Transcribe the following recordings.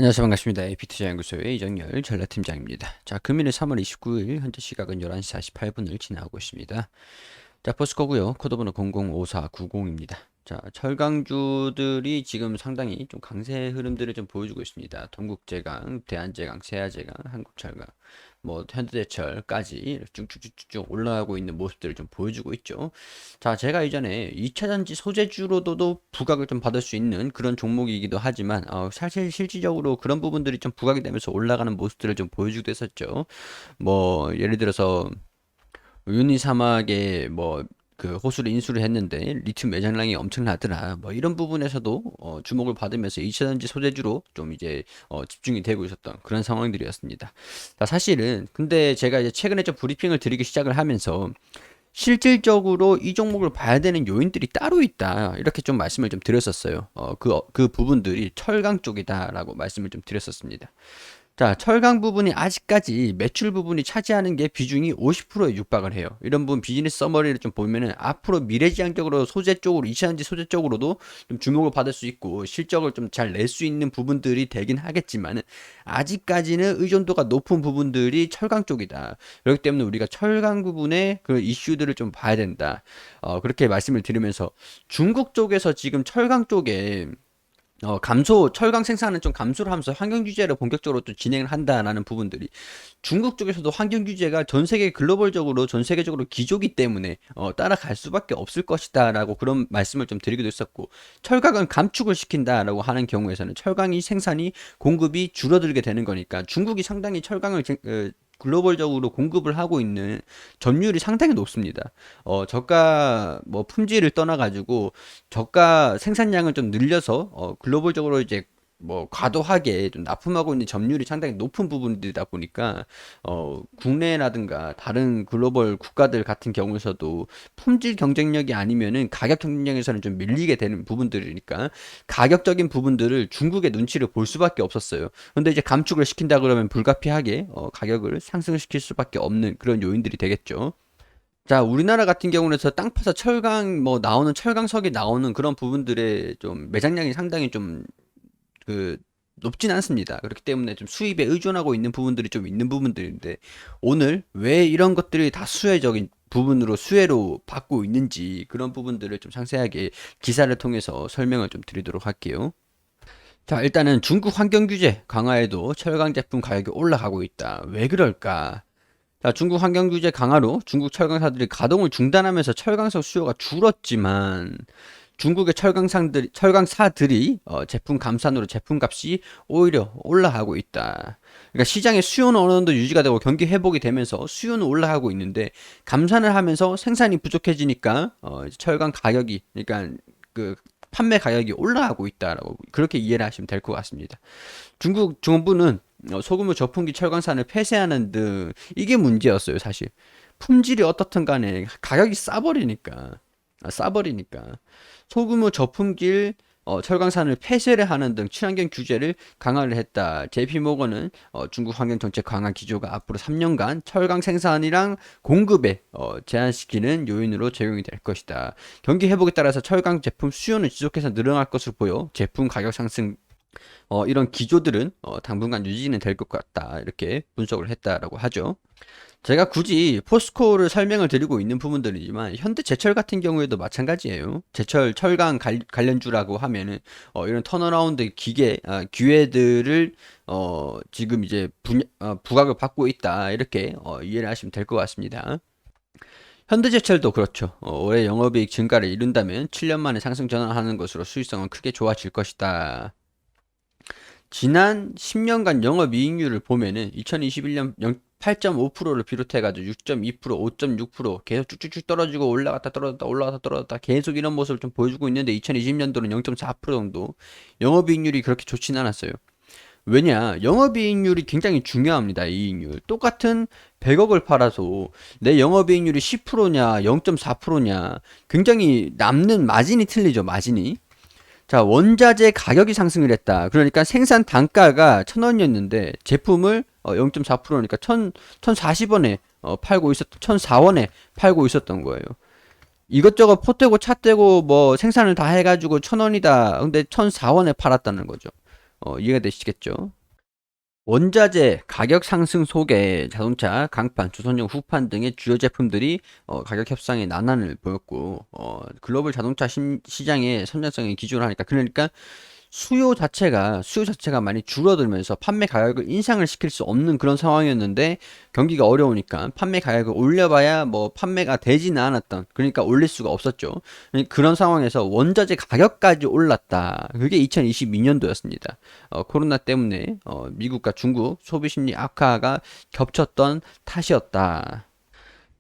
안녕하세요. 반갑습니다. AP투자연구소의 이정열 전략팀장입니다. 자, 금일은 3월 29일, 현재 시각은 11시 48분을 지나고 있습니다. 자, 포스코고요. 코드번호 005490입니다. 자, 철강주들이 지금 상당히 좀 강세 흐름들을 좀 보여주고 있습니다. 동국제강, 대한제강, 세아제강, 한국철강, 뭐 현대제철까지 쭉쭉쭉쭉 올라가고 있는 모습들을 좀 보여주고 있죠. 자, 제가 이전에 2차전지 소재주로도 부각을 좀 받을 수 있는 그런 종목이기도 하지만 사실 실질적으로 그런 부분들이 좀 부각이 되면서 올라가는 모습들을 좀 보여주기도 했었죠. 뭐 예를 들어서 유니 사막에 뭐 그 호수를 인수를 했는데 리튬 매장량이 엄청나더라. 뭐 이런 부분에서도 주목을 받으면서 2차전지 소재주로 좀 이제 집중이 되고 있었던 그런 상황들이었습니다. 자, 사실은 근데 제가 이제 최근에 좀 브리핑을 드리기 시작을 하면서 실질적으로 이 종목을 봐야 되는 요인들이 따로 있다. 이렇게 좀 말씀을 좀 드렸었어요. 그 부분들이 철강 쪽이다라고 말씀을 좀 드렸었습니다. 자, 철강 부분이 아직까지 매출 부분이 차지하는 게 비중이 50%에 육박을 해요. 이런 부분 비즈니스 서머리를 좀 보면은 앞으로 미래지향적으로 소재 쪽으로, 이차전지 소재 쪽으로도 좀 주목을 받을 수 있고 실적을 좀 잘 낼 수 있는 부분들이 되긴 하겠지만은 아직까지는 의존도가 높은 부분들이 철강 쪽이다. 그렇기 때문에 우리가 철강 부분의 그 이슈들을 좀 봐야 된다. 그렇게 말씀을 드리면서 중국 쪽에서 지금 철강 쪽에 철강 생산은 좀 감소를 하면서 환경 규제를 본격적으로 또 진행을 한다라는 부분들이 중국 쪽에서도 환경 규제가 전 세계 글로벌적으로 전 세계적으로 기조기 때문에 따라갈 수밖에 없을 것이다라고 그런 말씀을 좀 드리기도 했었고 철강은 감축을 시킨다라고 하는 경우에서는 철강이 생산이 공급이 줄어들게 되는 거니까 중국이 상당히 철강을 글로벌적으로 공급을 하고 있는 점유율이 상당히 높습니다. 저가 뭐 품질을 떠나가지고 저가 생산량을 좀 늘려서 글로벌적으로 이제 뭐 과도하게 좀 납품하고 있는 점유율이 상당히 높은 부분들이다 보니까 국내라든가 다른 글로벌 국가들 같은 경우에서도 품질 경쟁력이 아니면은 가격 경쟁력에서는 좀 밀리게 되는 부분들이니까 가격적인 부분들을 중국의 눈치를 볼 수밖에 없었어요. 근데 이제 감축을 시킨다 그러면 불가피하게 가격을 상승시킬 수밖에 없는 그런 요인들이 되겠죠. 자, 우리나라 같은 경우는 땅 파서 철강 뭐 나오는 철강석이 나오는 그런 부분들의 좀 매장량이 상당히 좀 그 높진 않습니다. 그렇기 때문에 좀 수입에 의존하고 있는 부분들이 좀 있는 부분들인데 오늘 왜 이런 것들이 다 수혜적인 부분으로 수혜로 받고 있는지 그런 부분들을 좀 상세하게 기사를 통해서 설명을 좀 드리도록 할게요. 자, 일단은 중국 환경 규제 강화에도 철강 제품 가격이 올라가고 있다. 왜 그럴까? 자, 중국 환경 규제 강화로 중국 철강사들이 가동을 중단하면서 철강석 수요가 줄었지만 중국의 철강사들이 제품 감산으로 제품값이 오히려 올라가고 있다. 그러니까 시장의 수요는 어느 정도 유지가 되고 경기 회복이 되면서 수요는 올라가고 있는데 감산을 하면서 생산이 부족해지니까 철강 가격이 그러니까 그 판매 가격이 올라가고 있다라고 그렇게 이해를 하시면 될 것 같습니다. 중국 정부는 소규모 저풍기 철강산을 폐쇄하는 등 이게 문제였어요, 사실. 품질이 어떻든 간에 가격이 싸버리니까 소규모 저품질 철강산을 폐쇄를 하는 등 친환경 규제를 강화를 했다. JP모건은 중국 환경 정책 강화 기조가 앞으로 3년간 철강 생산이랑 공급에 제한시키는 요인으로 적용이 될 것이다. 경기 회복에 따라서 철강 제품 수요는 지속해서 늘어날 것으로 보여 제품 가격 상승 이런 기조들은 당분간 유지는 될 것 같다. 이렇게 분석을 했다라고 하죠. 제가 굳이 포스코를 설명을 드리고 있는 부분들이지만 현대제철 같은 경우에도 마찬가지예요. 제철 철강 관련주라고 하면은 이런 턴어라운드 기회들을 지금 이제 부각을 받고 있다. 이렇게 이해를 하시면 될 것 같습니다. 현대제철도 그렇죠. 올해 영업이익 증가를 이룬다면 7년 만에 상승 전환하는 것으로 수익성은 크게 좋아질 것이다. 지난 10년간 영업이익률을 보면은 2021년 8.5%를 비롯해가지고 6.2%, 5.6% 계속 쭉쭉쭉 떨어지고 올라갔다 떨어졌다 올라갔다 떨어졌다 계속 이런 모습을 좀 보여주고 있는데 2020년도는 0.4% 정도 영업이익률이 그렇게 좋진 않았어요. 왜냐? 영업이익률이 굉장히 중요합니다. 이익률. 똑같은 100억을 팔아서 내 영업이익률이 10%냐 0.4%냐 굉장히 남는 마진이 틀리죠. 마진이. 자, 원자재 가격이 상승을 했다. 그러니까 생산 단가가 1,000원이었는데 제품을 0.4%니까 1,040원에 팔고 있었, 1,004원에 팔고 있었던 거예요. 이것저것 포 떼고 차 떼고 뭐 생산을 다 해가지고 1,000원이다. 근데 1,004원에 팔았다는 거죠. 이해가 되시겠죠? 원자재 가격 상승 속에 자동차, 강판, 조선용 후판 등의 주요 제품들이 가격 협상에 난한을 보였고 글로벌 자동차 시장의 선진성에 기준을 하니까 그러니까 수요 자체가 많이 줄어들면서 판매 가격을 인상을 시킬 수 없는 그런 상황이었는데 경기가 어려우니까 판매 가격을 올려봐야 뭐 판매가 되지는 않았던 그러니까 올릴 수가 없었죠. 그런 상황에서 원자재 가격까지 올랐다. 그게 2022년도였습니다. 코로나 때문에 미국과 중국 소비 심리 악화가 겹쳤던 탓이었다.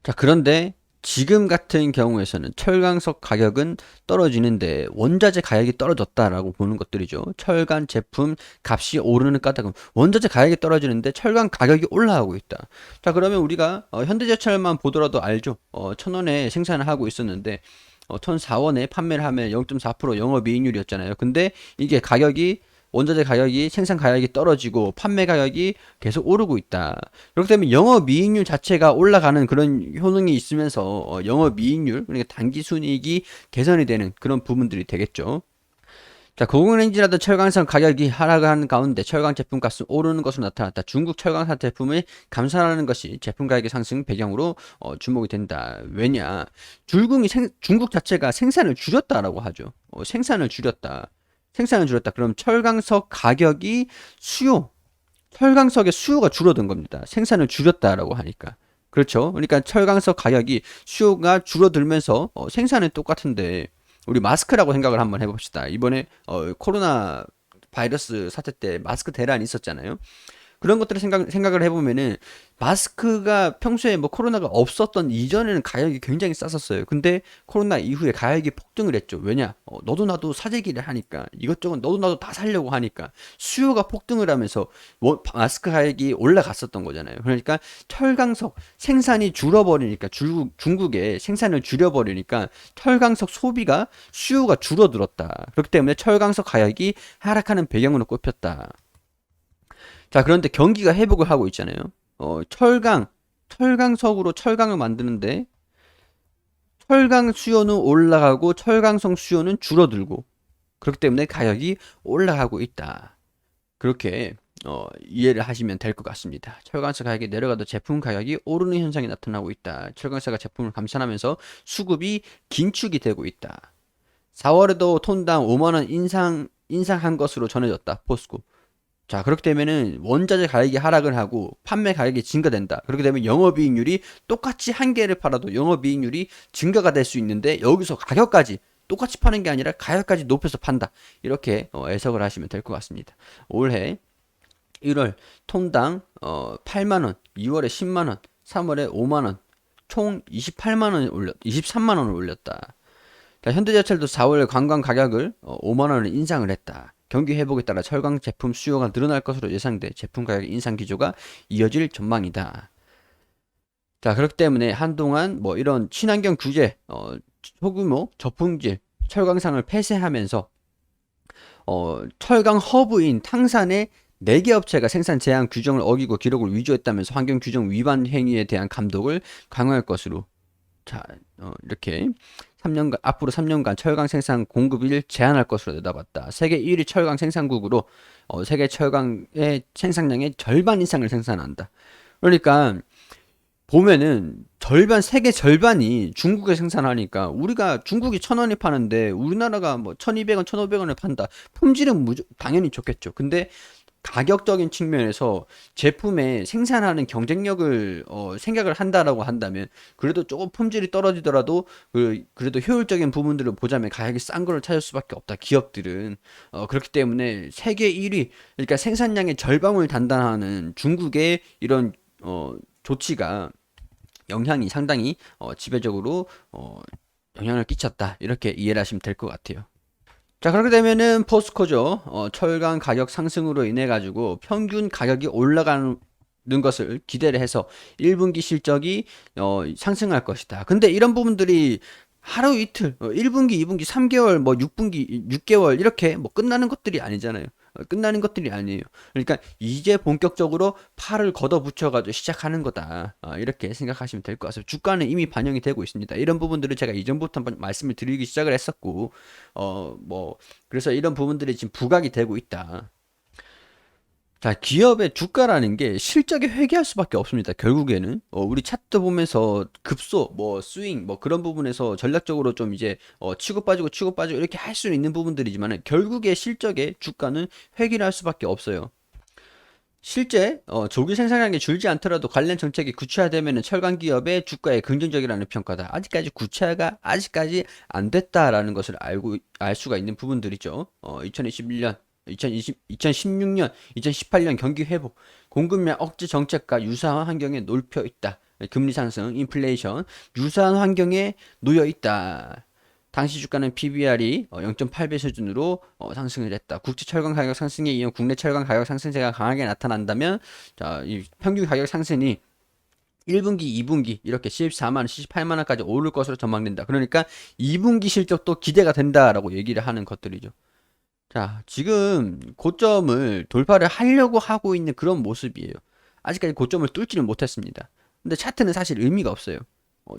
자, 그런데 지금 같은 경우에서는 철강석 가격은 떨어지는데 원자재 가격이 떨어졌다라고 보는 것들이죠. 철강 제품 값이 오르는 까닭은 원자재 가격이 떨어지는데 철강 가격이 올라가고 있다. 자, 그러면 우리가 현대제철만 보더라도 알죠. 1,000원에 생산을 하고 있었는데 1,400원에 판매를 하면 0.4% 영업이익률이었잖아요. 근데 이게 원자재 가격이 생산 가격이 떨어지고 판매 가격이 계속 오르고 있다. 그렇기 때문에 영업이익률 자체가 올라가는 그런 효능이 있으면서 영업이익률 그러니까 단기순이익이 개선이 되는 그런 부분들이 되겠죠. 자, 고공행진라도 철강산 가격이 하락하는 가운데 철강 제품값은 오르는 것으로 나타났다. 중국 철강산 제품을 감산하는 것이 제품 가격의 상승 배경으로 주목이 된다. 왜냐? 중국 자체가 생산을 줄였다라고 하죠. 생산을 줄였다. 생산을 줄였다. 그럼 철강석의 수요가 줄어든 겁니다. 생산을 줄였다라고 하니까. 그렇죠. 그러니까 철강석 가격이 수요가 줄어들면서 생산은 똑같은데 우리 마스크라고 생각을 한번 해봅시다. 이번에 코로나 바이러스 사태 때 마스크 대란이 있었잖아요. 그런 것들을 생각을 해보면은 마스크가 평소에 뭐 코로나가 없었던 이전에는 가격이 굉장히 쌌었어요. 근데 코로나 이후에 가격이 폭등을 했죠. 왜냐? 너도 나도 사재기를 하니까 이것저것 너도 나도 다 살려고 하니까 수요가 폭등을 하면서 마스크 가격이 올라갔었던 거잖아요. 그러니까 철강석 생산이 줄어버리니까 중국의 생산을 줄여버리니까 철강석 소비가 수요가 줄어들었다. 그렇기 때문에 철강석 가격이 하락하는 배경으로 꼽혔다. 자, 그런데 경기가 회복을 하고 있잖아요. 철강석으로 철강을 만드는데 철강 수요는 올라가고 철강성 수요는 줄어들고 그렇기 때문에 가격이 올라가고 있다. 그렇게 이해를 하시면 될 것 같습니다. 철강석 가격이 내려가도 제품 가격이 오르는 현상이 나타나고 있다. 철강사가 제품을 감산하면서 수급이 긴축이 되고 있다. 4월에도 톤당 5만 원 인상한 것으로 전해졌다. 포스코. 자, 그렇게 되면은 원자재 가격이 하락을 하고 판매 가격이 증가된다. 그렇게 되면 영업이익률이 똑같이 한 개를 팔아도 영업이익률이 증가가 될 수 있는데 여기서 가격까지 똑같이 파는 게 아니라 가격까지 높여서 판다. 이렇게 해석을 하시면 될 것 같습니다. 올해 1월 톤당 8만 원, 2월에 10만 원, 3월에 5만 원, 총 23만 원을 올렸다. 자, 현대제철도 4월 관광 가격을 5만 원을 인상을 했다. 경기 회복에 따라 철강 제품 수요가 늘어날 것으로 예상돼 제품 가격 인상 기조가 이어질 전망이다. 자, 그렇기 때문에 한동안 뭐 이런 친환경 규제, 소규모 저품질, 철강상을 폐쇄하면서 철강 허브인 탕산의 4개 업체가 생산 제한 규정을 어기고 기록을 위조했다면서 환경 규정 위반 행위에 대한 감독을 강화할 것으로 자, 이렇게 앞으로 3년간 철강 생산 공급을 제한할 것으로 내다봤다. 세계 1위 철강 생산국으로 세계 철강의 생산량의 절반 이상을 생산한다. 그러니까 보면은 세계 절반이 중국에 생산하니까 우리가 중국이 1,000원에 파는데 우리나라가 뭐 1,200원, 1,500원에 판다. 품질은 당연히 좋겠죠. 근데 가격적인 측면에서 제품의 생산하는 경쟁력을 생각을 한다라고 한다면 그래도 조금 품질이 떨어지더라도 그래도 효율적인 부분들을 보자면 가격이 싼 거를 찾을 수밖에 없다. 기업들은 그렇기 때문에 세계 1위 그러니까 생산량의 절반을 담당하는 중국의 이런 조치가 영향이 상당히 지배적으로 영향을 끼쳤다. 이렇게 이해를 하시면 될 것 같아요. 자, 그렇게 되면은 포스코죠. 철강 가격 상승으로 인해 가지고 평균 가격이 올라가는 것을 기대를 해서 1분기 실적이 상승할 것이다. 근데 이런 부분들이 하루 이틀, 1분기, 2분기, 3개월, 뭐 6분기, 6개월 이렇게 뭐 끝나는 것들이 아니잖아요. 끝나는 것들이 아니에요. 그러니까 이제 본격적으로 팔을 걷어붙여가지고 시작하는 거다. 이렇게 생각하시면 될 것 같습니다. 주가는 이미 반영이 되고 있습니다. 이런 부분들을 제가 이전부터 한번 말씀을 드리기 시작을 했었고, 그래서 이런 부분들이 지금 부각이 되고 있다. 자, 기업의 주가라는 게 실적에 회귀할 수밖에 없습니다. 결국에는 우리 차트 보면서 급소, 뭐 스윙, 뭐 그런 부분에서 전략적으로 좀 이제 치고 빠지고 치고 빠지고 이렇게 할 수 있는 부분들이지만 결국에 실적의 주가는 회귀를 할 수밖에 없어요. 실제 조기 생산량이 줄지 않더라도 관련 정책이 구체화되면은 철강 기업의 주가에 긍정적이라는 평가다. 아직까지 구체화가 아직까지 안 됐다라는 것을 알 수가 있는 부분들이죠. 2021년, 2016년, 2018년 경기 회복, 공급량 억제 정책과 유사한 환경에 놓여 있다. 금리 상승, 인플레이션, 유사한 환경에 놓여 있다. 당시 주가는 PBR이 0.8배 수준으로 상승을 했다. 국제 철강 가격 상승에 이어 국내 철강 가격 상승세가 강하게 나타난다면 자, 이 평균 가격 상승이 1분기, 2분기 이렇게 14만 원, 78만 원까지 오를 것으로 전망된다. 그러니까 2분기 실적도 기대가 된다라고 얘기를 하는 것들이죠. 자, 지금 고점을 돌파를 하려고 하고 있는 그런 모습이에요. 아직까지 고점을 뚫지는 못했습니다. 근데 차트는 사실 의미가 없어요.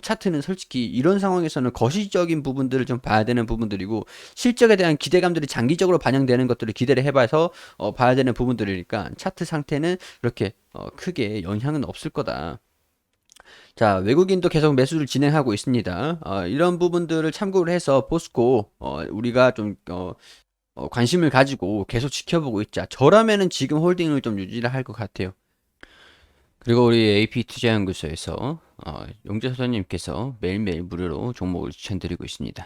차트는 솔직히 이런 상황에서는 거시적인 부분들을 좀 봐야 되는 부분들이고 실적에 대한 기대감들이 장기적으로 반영되는 것들을 기대를 해봐서 봐야 되는 부분들이니까 차트 상태는 그렇게 크게 영향은 없을 거다. 자, 외국인도 계속 매수를 진행하고 있습니다. 이런 부분들을 참고를 해서 포스코 우리가 좀 관심을 가지고 계속 지켜보고 있자. 저라면은 지금 홀딩을 좀 유지를 할 것 같아요. 그리고 우리 AP투자연구소에서 용재소장님께서 매일매일 무료로 종목을 추천드리고 있습니다.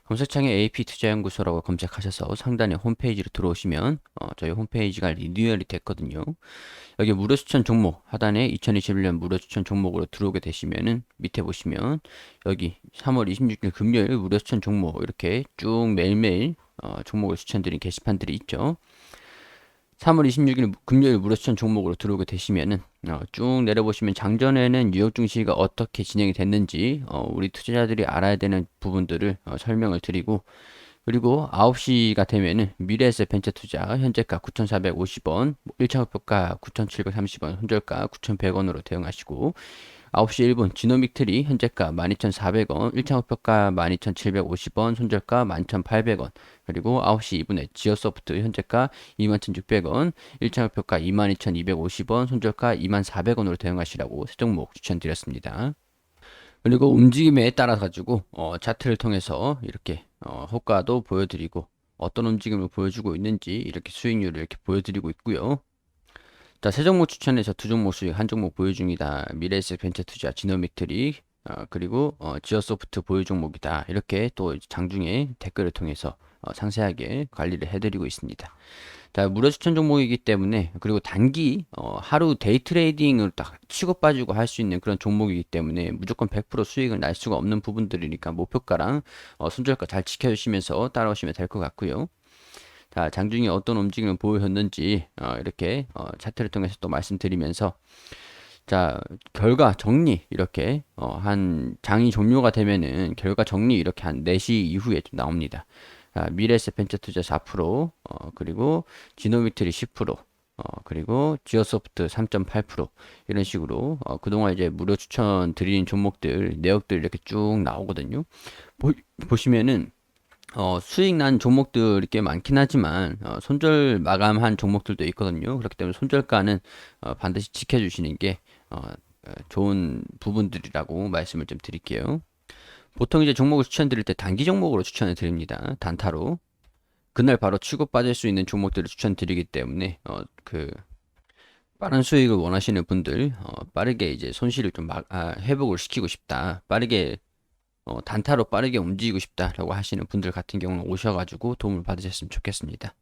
검색창에 AP투자연구소라고 검색하셔서 상단에 홈페이지로 들어오시면 저희 홈페이지가 리뉴얼이 됐거든요. 여기 무료 추천 종목 하단에 2021년 무료 추천 종목으로 들어오게 되시면은 밑에 보시면 여기 3월 26일 금요일 무료 추천 종목 이렇게 쭉 매일매일 종목을 추천드린 게시판들이 있죠. 3월 26일 금요일 무료 추천 종목으로 들어오게 되시면은 쭉 내려보시면 장전에는 뉴욕 증시가 어떻게 진행이 됐는지 우리 투자자들이 알아야 되는 부분들을 설명을 드리고 그리고 9시가 되면은 미래에셋 벤처 투자 현재가 9,450원, 1차 목표가 9,730원, 손절가 9,100원으로 대응하시고 9시 1분 지노믹 트리 현재가 12,400원, 1차 목표가 12,750원, 손절가 11,800원. 그리고 9시 2분에 지어소프트 현재가 21,600원, 1차 목표가 22,250원, 손절가 24,000원으로 대응하시라고 세 종목 추천드렸습니다. 그리고 움직임에 따라 가지고 차트를 통해서 이렇게 호가도 보여드리고 어떤 움직임을 보여주고 있는지 이렇게 수익률을 이렇게 보여드리고 있고요. 자, 세 종목 추천해서 두 종목 수익, 한 종목 보유 중이다. 미래에셋 벤처 투자, 지노믹트리, 그리고 지어소프트 보유 종목이다. 이렇게 또 장중에 댓글을 통해서 상세하게 관리를 해드리고 있습니다. 자, 무료 추천 종목이기 때문에 그리고 단기 하루 데이 트레이딩을 딱 치고 빠지고 할 수 있는 그런 종목이기 때문에 무조건 100% 수익을 날 수가 없는 부분들이니까 목표가랑 손절가 잘 지켜주시면서 따라오시면 될 것 같고요. 자, 장중에 어떤 움직임을 보였는지 이렇게 차트를 통해서 또 말씀드리면서 자, 결과 정리 이렇게 한 장이 종료가 되면은 결과 정리 이렇게 한 4시 이후에 좀 나옵니다. 미래에셋 벤처투자 4%, 그리고 지노미트리 10%, 그리고 지어소프트 3.8% 이런 식으로 그동안 이제 무료 추천 드린 종목들 내역들 이렇게 쭉 나오거든요. 보시면은 수익 난 종목들이 꽤 많긴 하지만 손절 마감한 종목들도 있거든요. 그렇기 때문에 손절가는 반드시 지켜주시는 게 좋은 부분들이라고 말씀을 좀 드릴게요. 보통 이제 종목을 추천드릴 때 단기 종목으로 추천을 드립니다. 단타로. 그날 바로 치고 빠질 수 있는 종목들을 추천드리기 때문에 그 빠른 수익을 원하시는 분들 빠르게 이제 손실을 좀 회복을 시키고 싶다. 빠르게 단타로 빠르게 움직이고 싶다라고 하시는 분들 같은 경우는 오셔가지고 도움을 받으셨으면 좋겠습니다.